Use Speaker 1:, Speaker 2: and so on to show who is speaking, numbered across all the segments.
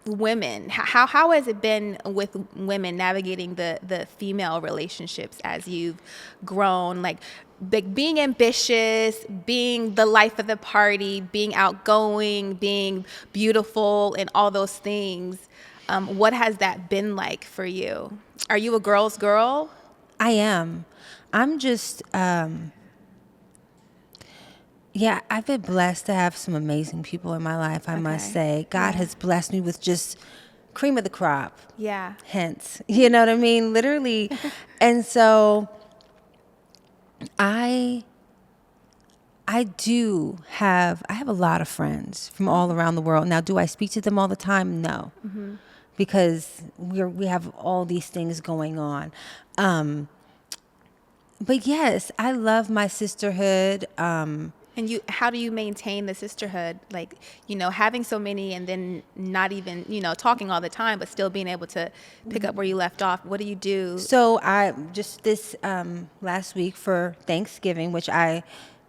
Speaker 1: women, how has it been with women navigating the female relationships as you've grown, like being ambitious, being the life of the party, being outgoing, being beautiful, and all those things? What has that been like for you? Are you a girl's girl?
Speaker 2: I am. I'm just, yeah, I've been blessed to have some amazing people in my life, I must
Speaker 1: Okay.
Speaker 2: say. God
Speaker 1: Yeah.
Speaker 2: has blessed me with just cream of the crop,
Speaker 1: Yeah.
Speaker 2: hence, you know what I mean? Literally. And so I I have a lot of friends from all around the world. Now, do I speak to them all the time? No, because we have all these things going on. But yes, I love my sisterhood.
Speaker 1: And how do you maintain the sisterhood? Like, having so many and then not even, talking all the time, but still being able to pick up where you left off. What do you do?
Speaker 2: So I just this last week for Thanksgiving, which I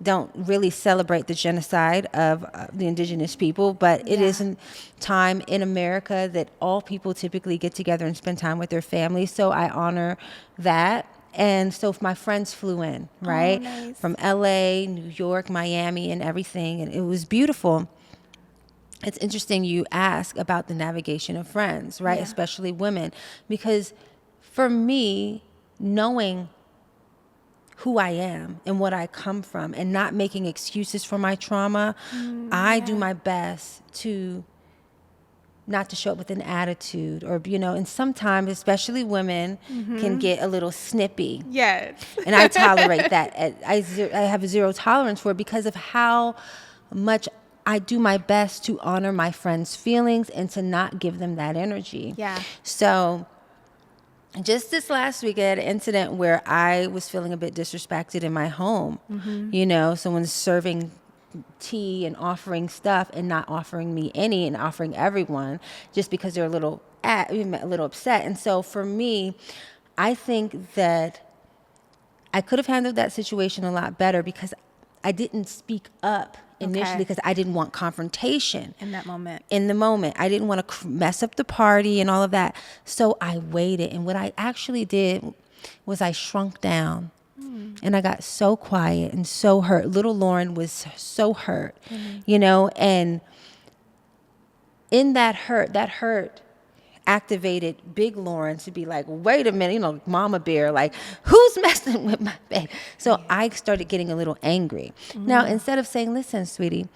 Speaker 2: don't really celebrate the genocide of the indigenous people, but it
Speaker 1: Yeah.
Speaker 2: is a time in America that all people typically get together and spend time with their families. So I honor that. And so my friends flew in, right?
Speaker 1: Nice.
Speaker 2: From LA, New York, Miami, and everything. And it was beautiful. It's interesting you ask about the navigation of friends, right?
Speaker 1: Yeah.
Speaker 2: Especially women. Because for me, knowing who I am and what I come from and not making excuses for my trauma, I do my best to not to show up with an attitude or, and sometimes, especially women, can get a little snippy.
Speaker 1: Yes.
Speaker 2: And I tolerate that. I have zero tolerance for it because of how much I do my best to honor my friends' feelings and to not give them that energy.
Speaker 1: Yeah.
Speaker 2: So just this last week, I had an incident where I was feeling a bit disrespected in my home. Someone's serving tea and offering stuff and not offering me any and offering everyone just because they're a little upset. And so for me, I think that I could have handled that situation a lot better because I didn't speak up initially because I didn't want confrontation.
Speaker 1: In that moment.
Speaker 2: In the moment. I didn't want to mess up the party and all of that. So I waited. And what I actually did was I shrunk down. And I got so quiet and so hurt. Little Lauren was so hurt, and in that hurt activated big Lauren to be like, wait a minute, mama bear, like, who's messing with my baby? So I started getting a little angry. Now, instead of saying, listen, sweetie,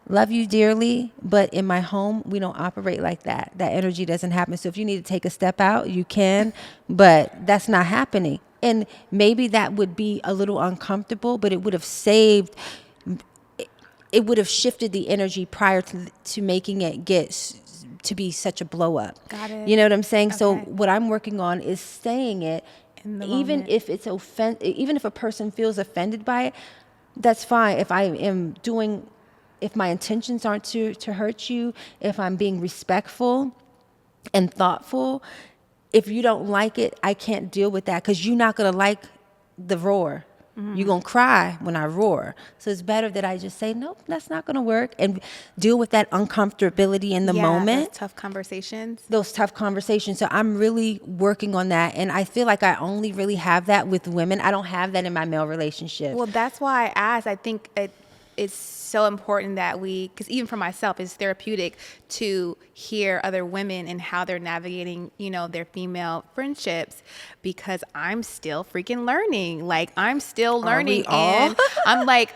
Speaker 2: love you dearly, but in my home, we don't operate like that. That energy doesn't happen. So if you need to take a step out, you can, but that's not happening. And maybe that would be a little uncomfortable, but it would have shifted the energy prior to making it to be such a blow up.
Speaker 1: Got it.
Speaker 2: You know what I'm saying?
Speaker 1: Okay.
Speaker 2: So what I'm working on is saying it,
Speaker 1: In the
Speaker 2: even
Speaker 1: moment.
Speaker 2: if even if a person feels offended by it, that's fine. If my intentions aren't to hurt you, if I'm being respectful and thoughtful, if you don't like it, I can't deal with that because you're not going to like the roar. You're going to cry when I roar. So it's better that I just say, nope, that's not going to work and deal with that uncomfortability in the moment.
Speaker 1: Those tough conversations.
Speaker 2: Those tough conversations. So I'm really working on that. And I feel like I only really have that with women. I don't have that in my male relationship.
Speaker 1: Well, that's why I asked. I think it's so important that because even for myself, it's therapeutic to hear other women and how they're navigating, their female friendships, because I'm still freaking learning. Like, I'm still learning.
Speaker 2: all?
Speaker 1: And I'm like,